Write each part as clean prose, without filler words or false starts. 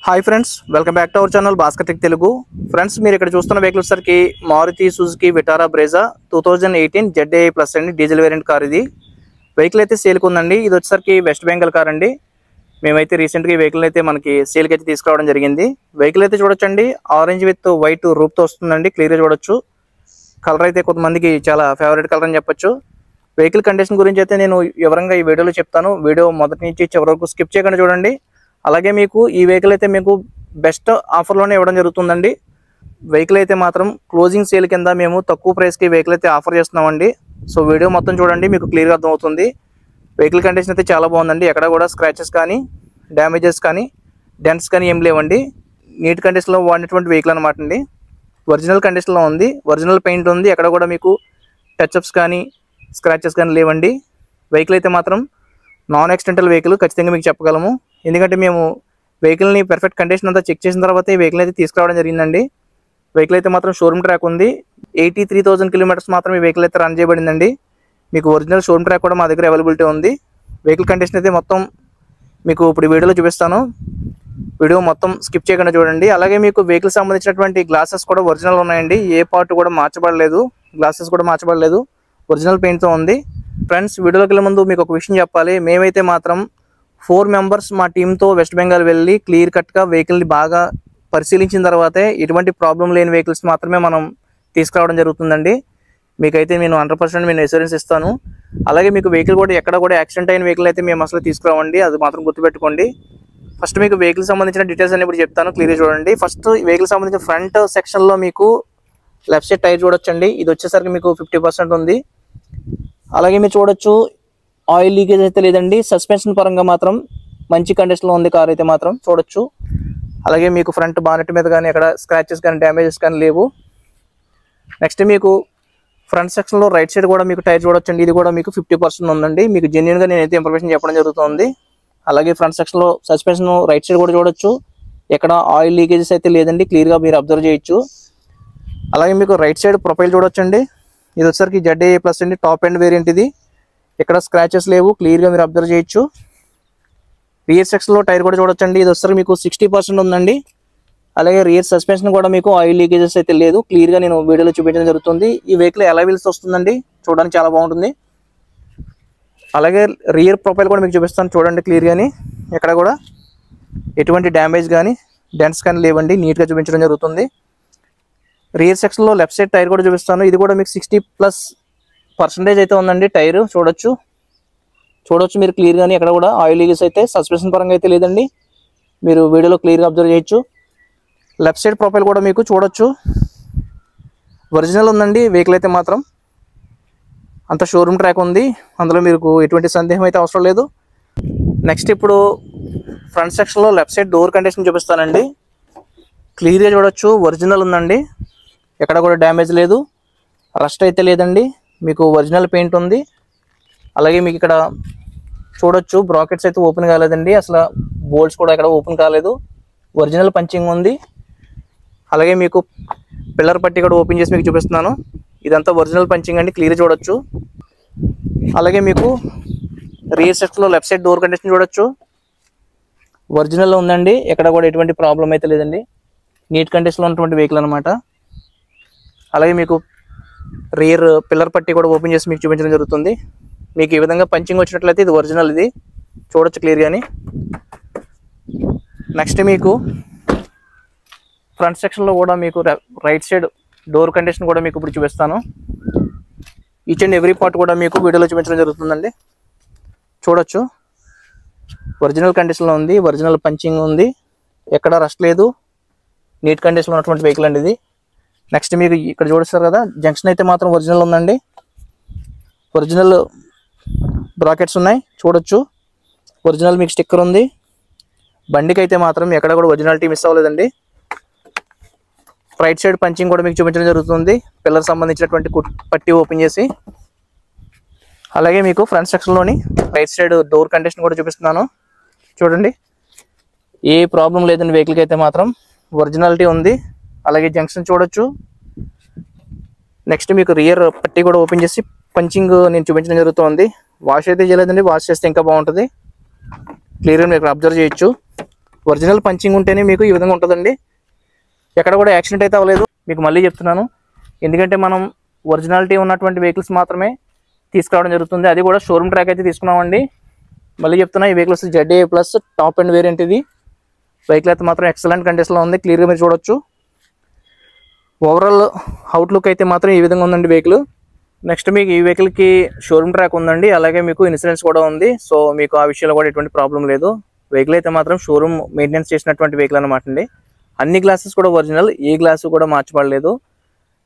Hi friends, welcome back to our channel Bhaskar tech Telugu. Friends, మీరు ఇక్కడ చూస్తున్న వెహికల్ వచ్చేసరికి Maruti Suzuki Vitara Brezza 2018 ZAI plus అండి, డీజిల్ వేరియంట్ కార్. ఇది వెహికల్ అయితే సేల్కి ఉందండి. ఇది వచ్చేసరికి వెస్ట్ బెంగాల్ కార్ అండి. మేమైతే రీసెంట్గా ఈ వెహికల్ అయితే మనకి సేల్కి అయితే తీసుకురావడం జరిగింది. వెహికల్ అయితే చూడొచ్చండి, ఆరెంజ్ విత్ వైట్ రూప్తో వస్తుందండి. క్లియర్గా చూడొచ్చు. కలర్ అయితే కొంతమందికి చాలా ఫేవరెట్ కలర్ అని చెప్పొచ్చు. వెహికల్ కండిషన్ గురించి అయితే నేను వివరంగా ఈ వీడియోలో చెప్తాను. వీడియో మొదటి నుంచి చివరి వరకు స్కిప్ చేయకుండా చూడండి. అలాగే మీకు ఈ వెహికల్ అయితే మీకు బెస్ట్ ఆఫర్లోనే ఇవ్వడం జరుగుతుందండి. వెహికల్ అయితే మాత్రం క్లోజింగ్ సేల్ కింద మేము తక్కువ ప్రైస్కి వెహికల్ అయితే ఆఫర్ చేస్తున్నామండి. సో వీడియో మొత్తం చూడండి, మీకు క్లియర్గా అర్థమవుతుంది. వెహికల్ కండిషన్ అయితే చాలా బాగుందండి. ఎక్కడ కూడా స్క్రాచెస్ కానీ డ్యామేజెస్ కానీ డెంట్స్ కానీ ఏం లేవండి. నీట్ కండిషన్లో వాడినటువంటి వెహికల్ అనమాట అండి. ఒరిజినల్ కండిషన్లో ఉంది, ఒరిజినల్ పెయింట్ ఉంది. ఎక్కడ కూడా మీకు టచ్అప్స్ కానీ స్క్రాచెస్ కానీ లేవండి. వెహికల్ అయితే మాత్రం నాన్ యాక్సిడెంటల్ వెహికల్ ఖచ్చితంగా మీకు చెప్పగలము. ఎందుకంటే మేము వెహికల్ని పర్ఫెక్ట్ కండిషన్ అంతా చెక్ చేసిన తర్వాత ఈ వెహికల్ అయితే తీసుకురావడం జరిగిందండి. వెహికల్ అయితే మాత్రం షోరూమ్ ట్రాక్ ఉంది. 83,000 కిలోమీటర్స్ మాత్రం ఈ వెహికల్ అయితే రన్ చేయబడిందండి. మీకు ఒరిజినల్ షోరూమ్ ట్రాక్ కూడా మా దగ్గర అవైలబిలిటీ ఉంది. వెహికల్ కండిషన్ అయితే మొత్తం మీకు ఇప్పుడు వీడియోలో చూపిస్తాను. వీడియో మొత్తం స్కిప్ చేయకుండా చూడండి. అలాగే మీకు వెహికల్ సంబంధించినటువంటి గ్లాసెస్ కూడా ఒరిజినల్ ఉన్నాయండి. ఏ పార్ట్ కూడా మార్చబడలేదు, గ్లాసెస్ కూడా మార్చబడలేదు, ఒరిజినల్ పెయింట్తో ఉంది. ఫ్రెండ్స్, వీడియోలోకి వెళ్ళే ముందు మీకు ఒక విషయం చెప్పాలి. మేమైతే మాత్రం 4 మెంబర్స్ మా టీంతో వెస్ట్ బెంగాల్ వెళ్ళి క్లియర్ కట్గా వెహికల్ని బాగా పరిశీలించిన తర్వాతే ఎటువంటి ప్రాబ్లం లేని వెహికల్స్ మాత్రమే మనం తీసుకురావడం జరుగుతుందండి. మీకైతే నేను 100% నేను ఇన్సూరెన్స్ ఇస్తాను. అలాగే మీకు వెహికల్ కూడా ఎక్కడ కూడా యాక్సిడెంట్ అయిన వెహికల్ అయితే మేము అసలు తీసుకురావండి, అది మాత్రం గుర్తుపెట్టుకోండి. ఫస్ట్ మీకు వెహికల్ సంబంధించిన డీటెయిల్స్ అన్ని ఇప్పుడు చెప్తాను, క్లియర్గా చూడండి. ఫస్ట్ వెహికల్ సంబంధించిన ఫ్రంట్ సెక్షన్లో మీకు లెఫ్ట్ సైడ్ టైర్ చూడొచ్చండి. ఇది వచ్చేసరికి మీకు 50% ఉంది. అలాగే మీరు చూడొచ్చు, ఆయిల్ లీకేజ్ అయితే లేదండి. సస్పెన్షన్ పరంగా మాత్రం మంచి కండిషన్లో ఉంది కార్ అయితే మాత్రం చూడొచ్చు. అలాగే మీకు ఫ్రంట్ బానెట్ మీద కానీ ఎక్కడ స్క్రాచెస్ కానీ డ్యామేజెస్ కానీ లేవు. నెక్స్ట్ మీకు ఫ్రంట్ సెక్షన్లో రైట్ సైడ్ కూడా మీకు టైర్ చూడొచ్చండి. ఇది కూడా మీకు 50% ఉందండి. మీకు జెన్యున్గా నేనైతే ఇన్ఫర్మేషన్ చెప్పడం జరుగుతుంది. అలాగే ఫ్రంట్ సెక్షన్లో సస్పెన్షన్ రైట్ సైడ్ కూడా చూడొచ్చు. ఎక్కడ ఆయిల్ లీకేజెస్ అయితే లేదండి, క్లియర్గా మీరు అబ్జర్వ్ చేయొచ్చు. అలాగే మీకు రైట్ సైడ్ ప్రొఫైల్ చూడొచ్చండి. ఇది వచ్చేసరికి ZAI ప్లస్ అండి, టాప్ ఎండ్ వేరియంట్. ఇది ఇక్కడ స్క్రాచెస్ లేవు, క్లియర్గా మీరు అబ్జర్వ్ చేయొచ్చు. రియర్ సెక్షన్లో టైర్ కూడా చూడొచ్చండి. ఇది వచ్చేసరికి మీకు 60% ఉందండి. అలాగే రియర్ సస్పెన్షన్ కూడా మీకు ఆయిల్ లీకేజెస్ అయితే లేదు, క్లియర్గా నేను వీడియోలో చూపించడం జరుగుతుంది. ఈ వెహికల్ ఎలా వీల్స్ వస్తుందండి, చూడడానికి చాలా బాగుంటుంది. అలాగే రియర్ ప్రొఫైల్ కూడా మీకు చూపిస్తాను చూడండి క్లియర్గాని. ఎక్కడ కూడా ఎటువంటి డ్యామేజ్ కానీ డెంట్స్ కానీ లేవండి, నీట్గా చూపించడం జరుగుతుంది. రియర్ సెక్షన్లో లెఫ్ట్ సైడ్ టైర్ కూడా చూపిస్తాను. ఇది కూడా మీకు 60+ % అయితే ఉందండి. టైర్ చూడొచ్చు మీరు క్లియర్గాని. ఎక్కడ కూడా ఆయిల్ లీకేజ్ అయితే సస్పెన్షన్ పరంగా అయితే లేదండి, మీరు వీడియోలో క్లియర్గా అబ్జర్వ్ చేయొచ్చు. లెఫ్ట్ సైడ్ ప్రొఫైల్ కూడా మీకు చూడొచ్చు, ఒరిజినల్ ఉందండి. వెహికల్ అయితే మాత్రం అంత షోరూమ్ ట్రాక్ ఉంది, అందులో మీకు ఎటువంటి సందేహం అయితే అవసరం లేదు. నెక్స్ట్ ఇప్పుడు ఫ్రంట్ సెక్షన్లో లెఫ్ట్ సైడ్ డోర్ కండిషన్ చూపిస్తానండి. క్లియర్గా చూడొచ్చు, ఒరిజినల్ ఉందండి. ఎక్కడ కూడా డ్యామేజ్ లేదు, రస్ట్ అయితే లేదండి, మీకు ఒరిజినల్ పెయింట్ ఉంది. అలాగే మీకు ఇక్కడ చూడొచ్చు, బ్రాకెట్స్ అయితే ఓపెన్ కాలేదండి, అసలు బోల్ట్స్ కూడా ఇక్కడ ఓపెన్ కాలేదు, ఒరిజినల్ పంచింగ్ ఉంది. అలాగే మీకు పిల్లర్ పట్టి కూడా ఓపెన్ చేసి మీకు చూపిస్తున్నాను. ఇదంతా ఒరిజినల్ పంచింగ్ అండి, క్లియర్ చూడొచ్చు. అలాగే మీకు రియర్ సెక్షన్లో లెఫ్ట్ సైడ్ డోర్ కండిషన్ చూడొచ్చు, ఒరిజినల్ ఉందండి. ఎక్కడ కూడా ఎటువంటి ప్రాబ్లం అయితే లేదండి, నీట్ కండిషన్లో ఉన్నటువంటి వెహికల్ అనమాట. అలాగే మీకు రియర్ పిల్లర్ పట్టి కూడా ఓపెన్ చేసి మీకు చూపించడం జరుగుతుంది. మీకు ఈ విధంగా పంచింగ్ వచ్చినట్లయితే ఇది ఒరిజినల్, ఇది చూడొచ్చు క్లియర్గాని. నెక్స్ట్ మీకు ఫ్రంట్ సెక్షన్లో కూడా మీకు రైట్ సైడ్ డోర్ కండిషన్ కూడా మీకు ఇప్పుడు చూపిస్తాను. ఈచ్ అండ్ ఎవ్రీ పార్ట్ కూడా మీకు వీడియోలో చూపించడం జరుగుతుందండి. చూడొచ్చు, ఒరిజినల్ కండిషన్లో ఉంది, ఒరిజినల్ పంచింగ్ ఉంది, ఎక్కడ రస్ట్ లేదు, నీట్ కండిషన్లో ఉన్నటువంటి వెహికల్ అండి ఇది. నెక్స్ట్ మీకు ఇక్కడ చూపిస్తారు కదా, జంక్షన్ అయితే మాత్రం ఒరిజినల్ ఉందండి. ఒరిజినల్ బ్రాకెట్స్ ఉన్నాయి చూడొచ్చు, ఒరిజినల్ మీకు స్టిక్కర్ ఉంది. బండికి అయితే మాత్రం ఎక్కడ కూడా ఒరిజినాలిటీ మిస్ అవ్వలేదండి. రైట్ సైడ్ పంచింగ్ కూడా మీకు చూపించడం జరుగుతుంది, పిల్లర్ సంబంధించినటువంటి పట్టి ఓపెన్ చేసి. అలాగే మీకు ఫ్రంట్ సెక్షన్లోని రైట్ సైడ్ డోర్ కండిషన్ కూడా చూపిస్తున్నాను చూడండి. ఏ ప్రాబ్లం లేదండి, వెహికల్కి అయితే మాత్రం ఒరిజినాలిటీ ఉంది. అలాగే జంక్షన్ చూడొచ్చు. నెక్స్ట్ మీకు రియర్ పట్టి కూడా ఓపెన్ చేసి పంచింగ్ నేను చూపించడం జరుగుతుంది. వాష్ అయితే చేయలేదండి, వాష్ చేస్తే ఇంకా బాగుంటుంది. క్లియర్గా మీరు అబ్జర్వ్ చేయొచ్చు. ఒరిజినల్ పంచింగ్ ఉంటేనే మీకు ఈ విధంగా ఉంటుందండి. ఎక్కడ కూడా యాక్సిడెంట్ అయితే అవ్వలేదు. మీకు మళ్ళీ చెప్తున్నాను, ఎందుకంటే మనం ఒరిజినాలిటీ ఉన్నటువంటి వెహికల్స్ మాత్రమే తీసుకురావడం జరుగుతుంది. అది కూడా షోరూమ్ ట్రాక్ అయితే తీసుకున్నామండి. మళ్ళీ చెప్తున్నా, ఈ vehicles ZA plus top and variant. ఇది వెహికల్ అయితే మాత్రం ఎక్సలెంట్ కండిషన్లో ఉంది, క్లియర్గా మీరు చూడొచ్చు. ఓవరాల్ అవుట్లుక్ అయితే మాత్రం ఈ విధంగా ఉందండి వెహికల్. నెక్స్ట్ మీకు ఈ వెహికల్కి షోరూమ్ ట్రాక్ ఉందండి, అలాగే మీకు ఇన్సూరెన్స్ కూడా ఉంది. సో మీకు ఆ విషయంలో కూడా ఎటువంటి ప్రాబ్లం లేదు. వెహికల్ అయితే మాత్రం షోరూమ్ మెయింటెనెన్స్ చేసినటువంటి వెహికల్ అనమాట అండి. అన్ని గ్లాసెస్ కూడా ఒరిజినల్, ఏ గ్లాసు కూడా మార్చబడలేదు,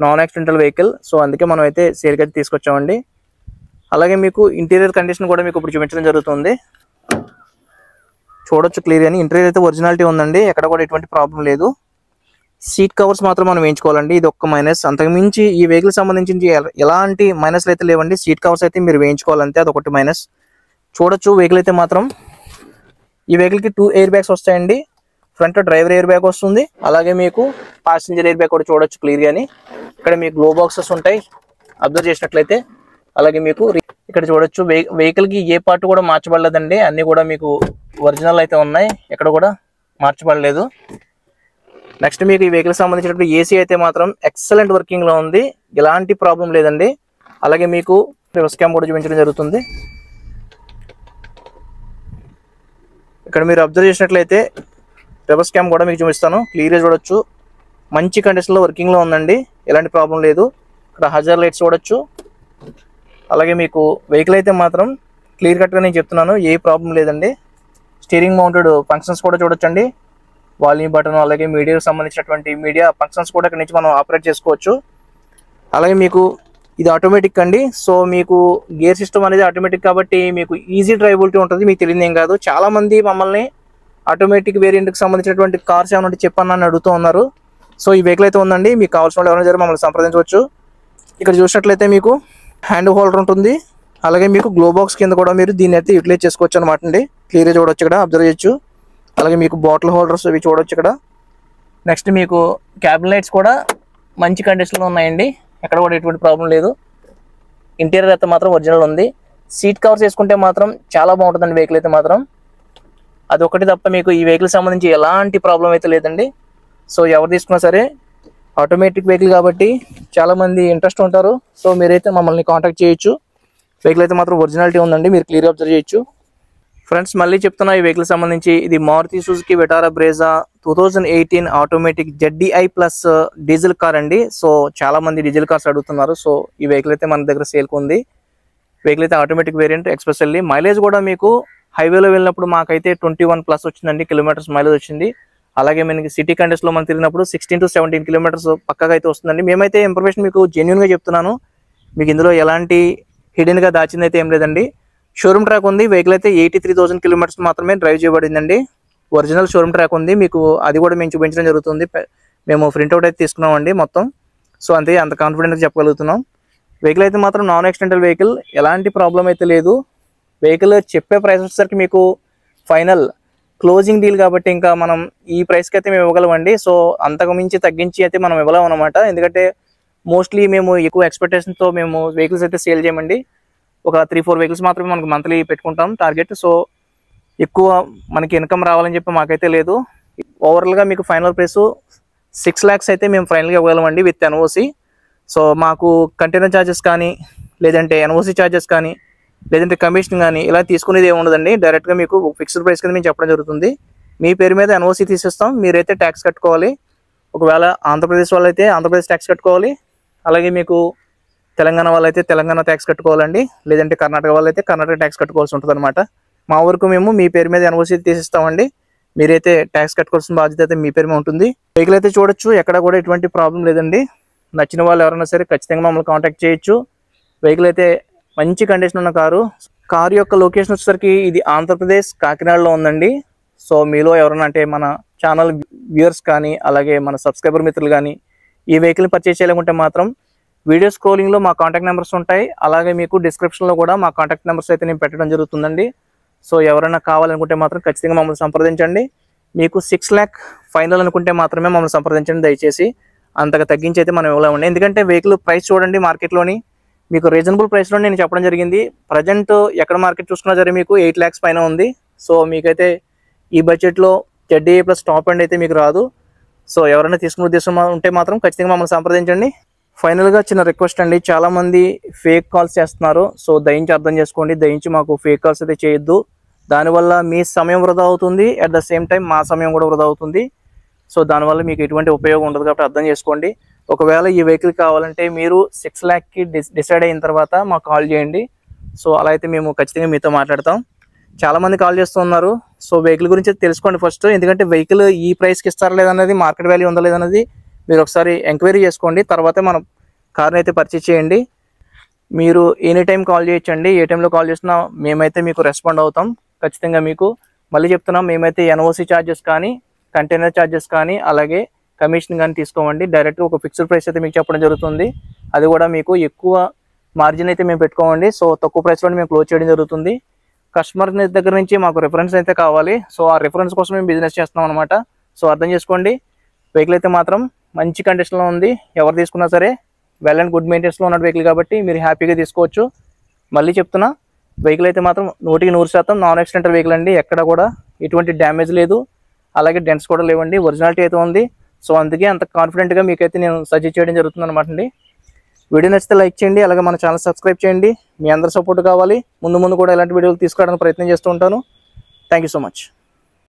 నాన్ యాక్సిడెంటల్ వెహికల్. సో అందుకే మనం అయితే సేల్కి అయితే తీసుకొచ్చామండి. అలాగే మీకు ఇంటీరియర్ కండిషన్ కూడా మీకు ఇప్పుడు చూపించడం జరుగుతుంది. చూడొచ్చు క్లియర్ అని, ఇంటీరియర్ అయితే ఒరిజినాలిటీ ఉందండి, ఎక్కడ కూడా ఎటువంటి ప్రాబ్లం లేదు. సీట్ కవర్స్ మాత్రం మనం వేయించుకోవాలండి, ఇది ఒక్క మైనస్. అంతకుమించి ఈ వెహికల్ సంబంధించి ఎలాంటి మైనస్లు అయితే లేవండి. సీట్ కవర్స్ అయితే మీరు వేయించుకోవాలంటే అదొకటి మైనస్. చూడొచ్చు వెహికల్ అయితే మాత్రం, ఈ వెహికల్కి 2 ఎయిర్ బ్యాగ్స్ వస్తాయండి. ఫ్రంట్ డ్రైవర్ ఎయిర్ బ్యాగ్ వస్తుంది, అలాగే మీకు ప్యాసింజర్ ఎయిర్ బ్యాగ్ కూడా చూడొచ్చు క్లియర్గా అని. ఇక్కడ మీకు గ్లో బాక్సెస్ ఉంటాయి అబ్జర్వ్ చేసినట్లయితే. అలాగే మీకు ఇక్కడ చూడొచ్చు వెహికల్కి ఏ పార్ట్ కూడా మార్చబడలేదండి, అన్నీ కూడా మీకు ఒరిజినల్ అయితే ఉన్నాయి, ఎక్కడ కూడా మార్చబడలేదు. నెక్స్ట్ మీకు ఈ వెహికల్ సంబంధించినటువంటి ఏసీ అయితే మాత్రం ఎక్సలెంట్ వర్కింగ్లో ఉంది, ఎలాంటి ప్రాబ్లం లేదండి. అలాగే మీకు రివర్స్ క్యామ్ కూడా చూపించడం జరుగుతుంది. ఇక్కడ మీరు అబ్జర్వ్ చేసినట్లయితే రివర్స్ క్యామ్ కూడా మీకు చూపిస్తాను, క్లియర్గా చూడొచ్చు. మంచి కండిషన్లో వర్కింగ్లో ఉందండి, ఎలాంటి ప్రాబ్లం లేదు. ఇక్కడ హజార్ లైట్స్ చూడొచ్చు. అలాగే మీకు వెహికల్ అయితే మాత్రం క్లియర్ కట్గా నేను చెప్తున్నాను, ఏ ప్రాబ్లం లేదండి. స్టీరింగ్ మౌంటెడ్ ఫంక్షన్స్ కూడా చూడొచ్చండి, వాల్యూమ్ బటన్, అలాగే మీడియాకి సంబంధించినటువంటి మీడియా ఫంక్షన్స్ కూడా ఇక్కడ నుంచి మనం ఆపరేట్ చేసుకోవచ్చు. అలాగే మీకు ఇది ఆటోమేటిక్ అండి. సో మీకు గేర్ సిస్టమ్ అనేది ఆటోమేటిక్ కాబట్టి మీకు ఈజీ డ్రైవబిలిటీ ఉంటుంది, మీకు తెలియదు ఏం కాదు. చాలామంది మమ్మల్ని ఆటోమేటిక్ వేరియంట్కి సంబంధించినటువంటి కార్స్ ఏమైనా చెప్పన్నా అని అడుగుతూ ఉన్నారు. సో ఈ వెహికల్ అయితే ఉందండి, మీకు కావాల్సిన వాళ్ళు ఎవరైనా సరే మమ్మల్ని సంప్రదించవచ్చు. ఇక్కడ చూసినట్లయితే మీకు హ్యాండ్ హోల్డర్ ఉంటుంది, అలాగే మీకు గ్లో బాక్స్ కింద కూడా మీరు దీన్ని అయితే యూటిలైజ్ చేసుకోవచ్చు అనమాట అండి. క్లియర్గా చూడొచ్చు, ఇక్కడ అబ్జర్వ్ చేయొచ్చు. అలాగే మీకు బాటిల్ హోల్డర్స్ ఇవి చూడొచ్చు ఇక్కడ. నెక్స్ట్ మీకు క్యాబిన్ లైట్స్ కూడా మంచి కండిషన్లో ఉన్నాయండి, ఎక్కడ కూడా ఎటువంటి ప్రాబ్లం లేదు. ఇంటీరియర్ అయితే మాత్రం ఒరిజినల్ ఉంది. సీట్ కవర్స్ వేసుకుంటే మాత్రం చాలా బాగుంటుందండి వెహికల్ అయితే మాత్రం. అది ఒకటి తప్ప మీకు ఈ వెహికల్ సంబంధించి ఎలాంటి ప్రాబ్లం అయితే లేదండి. సో ఎవరు తీసుకున్నా సరే ఆటోమేటిక్ వెహికల్ కాబట్టి చాలామంది ఇంట్రెస్ట్ ఉంటారు. సో మీరైతే మమ్మల్ని కాంటాక్ట్ చేయొచ్చు. వెహికల్ అయితే మాత్రం ఒరిజినాలిటీ ఉందండి, మీరు క్లియర్గా అబ్జర్వ్ చేయొచ్చు. ఫ్రెండ్స్ మళ్ళీ చెప్తున్నా, ఈ వెహికల్ సంబంధించి ఇది Maruti Suzuki Vitara Brezza 2018 automatic ZDI plus diesel car అండి. సో చాలామంది డీజిల్ కార్స్ అడుగుతున్నారు. సో ఈ వెహికల్ అయితే మన దగ్గర సేల్కి ఉంది. వెహికల్ అయితే ఆటోమేటిక్ వేరియంట్, ఎక్స్పెషల్లీ మైలేజ్ కూడా మీకు హైవేలో వెళ్ళినప్పుడు మాకైతే 21+ వచ్చిందండి కిలోమీటర్స్ మైలేజ్ వచ్చింది. అలాగే మనకి సిటీ కండిషన్లో మనం తిరిగినప్పుడు 16 to 17 కిలోమీటర్స్ పక్కగా అయితే వస్తుందండి. మేమైతే ఇన్ఫర్మేషన్ మీకు జెన్యున్గా చెప్తున్నాను, మీకు ఇందులో ఎలాంటి హిడెన్గా దాచింది అయితే ఏం లేదండి. షోరూమ్ ట్రాక్ ఉంది, వెహికల్ అయితే 83,000 కిలోమీటర్స్ మాత్రమే డ్రైవ్ చేయబడిందండి. ఒరిజినల్ షోరూమ్ ట్రాక్ ఉంది, మీకు అది కూడా మేము చూపించడం జరుగుతుంది. మేము ప్రింట్అవుట్ అయితే తీసుకున్నామండి మొత్తం. సో అంతే, అంత కాన్ఫిడెంట్గా చెప్పగలుగుతున్నాం. వెహికల్ అయితే మాత్రం నాన్ యాక్సిడెంటల్ వెహికల్, ఎలాంటి ప్రాబ్లం అయితే లేదు. వెహికల్ చెప్పే ప్రైస్ వచ్చేసరికి మీకు ఫైనల్ క్లోజింగ్ డీల్ కాబట్టి ఇంకా మనం ఈ ప్రైస్కి అయితే మేము ఇవ్వగలమండి. సో అంతకు మించి తగ్గించి అయితే మనం ఇవ్వలేము అనమాట. ఎందుకంటే మోస్ట్లీ మేము ఎక్కువ ఎక్స్పెక్టేషన్తో మేము వెహికల్స్ అయితే సేల్ చేయమండి. ఒక 3-4 వెహికల్స్ మాత్రమే మనకు మంత్లీ పెట్టుకుంటాం టార్గెట్. సో ఎక్కువ మనకి ఇన్కమ్ రావాలని చెప్పి మాకైతే లేదు. ఓవరాల్గా మీకు ఫైనల్ ప్రైస్ 6 lakhs అయితే మేము ఫైనల్గా ఇవ్వగలమండి విత్ NOC. సో మాకు కంటైనర్ ఛార్జెస్ కానీ, లేదంటే NOC ఛార్జెస్ కానీ, లేదంటే కమిషన్ కానీ ఇలా తీసుకునేది ఏమి ఉండదండి. డైరెక్ట్గా మీకు ఫిక్స్డ్ ప్రైస్ కింద మేము చెప్పడం జరుగుతుంది. మీ పేరు మీద NOC తీసేస్తాం, మీరైతే ట్యాక్స్ కట్టుకోవాలి. ఒకవేళ ఆంధ్రప్రదేశ్ వాళ్ళైతే ఆంధ్రప్రదేశ్ ట్యాక్స్ కట్టుకోవాలి, అలాగే మీకు తెలంగాణ వాళ్ళైతే తెలంగాణ ట్యాక్స్ కట్టుకోవాలండి, లేదంటే కర్ణాటక వాళ్ళైతే కర్ణాటక ట్యాక్స్ కట్టుకోవాల్సి ఉంటుంది అనమాట. మా వరకు మేము మీ పేరు మీద NOC తీసిస్తామండి, మీరైతే ట్యాక్స్ కట్టుకోవాల్సిన బాధ్యత అయితే మీ పేరు మీద ఉంటుంది. వెహికల్ అయితే చూడొచ్చు, ఎక్కడ కూడా ఎటువంటి ప్రాబ్లం లేదండి. నచ్చిన వాళ్ళు ఎవరైనా సరే ఖచ్చితంగా మమ్మల్ని కాంటాక్ట్ చేయొచ్చు. వెహికల్ అయితే మంచి కండిషన్ ఉన్న కారు యొక్క లొకేషన్ వచ్చేసరికి ఇది ఆంధ్రప్రదేశ్ కాకినాడలో ఉందండి. సో మీలో ఎవరైనా అంటే మన ఛానల్ వ్యూయర్స్ కానీ, అలాగే మన సబ్స్క్రైబర్ మిత్రులు కానీ ఈ వెహికల్ని పర్చేస్ చేయాలనుకుంటే మాత్రం వీడియో స్క్రోలింగ్లో మా కాంటాక్ట్ నెంబర్స్ ఉంటాయి, అలాగే మీకు డిస్క్రిప్షన్లో కూడా మా కాంటాక్ట్ నెంబర్స్ అయితే నేను పెట్టడం జరుగుతుందండి. సో ఎవరైనా కావాలనుకుంటే మాత్రం ఖచ్చితంగా మమ్మల్ని సంప్రదించండి. మీకు 6 lakh ఫైనల్ అనుకుంటే మాత్రమే మమ్మల్ని సంప్రదించండి దయచేసి. అంతగా తగ్గించి అయితే మనం ఇవ్వలేమండి. ఎందుకంటే వెహికల్ ప్రైస్ చూడండి, మార్కెట్లోని మీకు రీజనబుల్ ప్రైస్లో నేను చెప్పడం జరిగింది. ప్రజెంట్ ఎక్కడ మార్కెట్ చూసుకున్నా సరే మీకు 8 lakhs పైన ఉంది. సో మీకైతే ఈ బడ్జెట్లో ZDA ప్లస్ టాప్ ఎండ్ అయితే మీకు రాదు. సో ఎవరైనా తీసుకునే ఉద్దేశం ఉంటే మాత్రం ఖచ్చితంగా మమ్మల్ని సంప్రదించండి. ఫైనల్గా చిన్న రిక్వెస్ట్ అండి, చాలామంది ఫేక్ కాల్స్ చేస్తున్నారు. సో దయించి అర్థం చేసుకోండి, దయించి మాకు ఫేక్ కాల్స్ అయితే చేయొద్దు. దానివల్ల మీ సమయం వృధా అవుతుంది, అట్ ద సేమ్ టైం మా సమయం కూడా వృధా అవుతుంది. సో దానివల్ల మీకు ఎటువంటి ఉపయోగం ఉండదు కాబట్టి అర్థం చేసుకోండి. ఒకవేళ ఈ వెహికల్ కావాలంటే మీరు 6 lakhకి డిసైడ్ అయిన తర్వాత మాకు కాల్ చేయండి. సో అలా అయితే మేము ఖచ్చితంగా మీతో మాట్లాడతాం. చాలామంది కాల్ చేస్తున్నారు. సో వెహికల్ గురించి తెలుసుకోండి ఫస్ట్, ఎందుకంటే వెహికల్ ఈ ప్రైస్కి ఇస్తారా లేదన్నది, మార్కెట్ వాల్యూ ఉందా లేదన్నది మీరు ఒకసారి ఎంక్వైరీ చేసుకోండి. తర్వాతే మనం కార్ని అయితే పర్చేజ్ చేయండి. మీరు ఎనీ టైం కాల్ చేయొచ్చండి, ఏ టైంలో కాల్ చేసినా మేమైతే మీకు రెస్పాండ్ అవుతాం ఖచ్చితంగా. మీకు మళ్ళీ చెప్తున్నాం, మేమైతే NOC ఛార్జెస్ కానీ, కంటైనర్ ఛార్జెస్ కానీ, అలాగే కమిషన్ కానీ తీసుకోమండి. డైరెక్ట్గా ఒక ఫిక్స్డ్ ప్రైస్ అయితే మీకు చెప్పడం జరుగుతుంది. అది కూడా మీకు ఎక్కువ మార్జిన్ అయితే మేము పెట్టుకోమండి. సో తక్కువ ప్రైస్లో మేము క్లోజ్ చేయడం జరుగుతుంది. కస్టమర్ దగ్గర నుంచి మాకు రిఫరెన్స్ అయితే కావాలి. సో ఆ రిఫరెన్స్ కోసం మేము బిజినెస్ చేస్తున్నాం అనమాట. సో అర్థం చేసుకోండి. వెహికల్ అయితే మాత్రం మంచి కండిషన్లో ఉంది. ఎవరు తీసుకున్నా సరే వెల్ అండ్ గుడ్ మెయింటెనెన్స్లో ఉన్న వెహికల్ కాబట్టి మీరు హ్యాపీగా తీసుకోవచ్చు. మళ్ళీ చెప్తున్నా, వెహికల్ అయితే మాత్రం 100% నాన్ యాక్సిడెంటల్ వెహికల్ అండి. ఎక్కడ కూడా ఎటువంటి డ్యామేజ్ లేదు, అలాగే డెంట్స్ కూడా లేవండి, ఒరిజినాలిటీ అయితే ఉంది. సో అందుకే అంత కాన్ఫిడెంట్గా మీకైతే నేను సజెస్ట్ చేయడం జరుగుతుంది అనమాట అండి. వీడియో నచ్చితే లైక్ చేయండి, అలాగే మన ఛానల్ సబ్స్క్రైబ్ చేయండి. మీ అందరి సపోర్ట్ కావాలి. ముందు కూడా ఇలాంటి వీడియోలు తీసుకురావడానికి ప్రయత్నం చేస్తూ ఉంటాను. Thank you so much.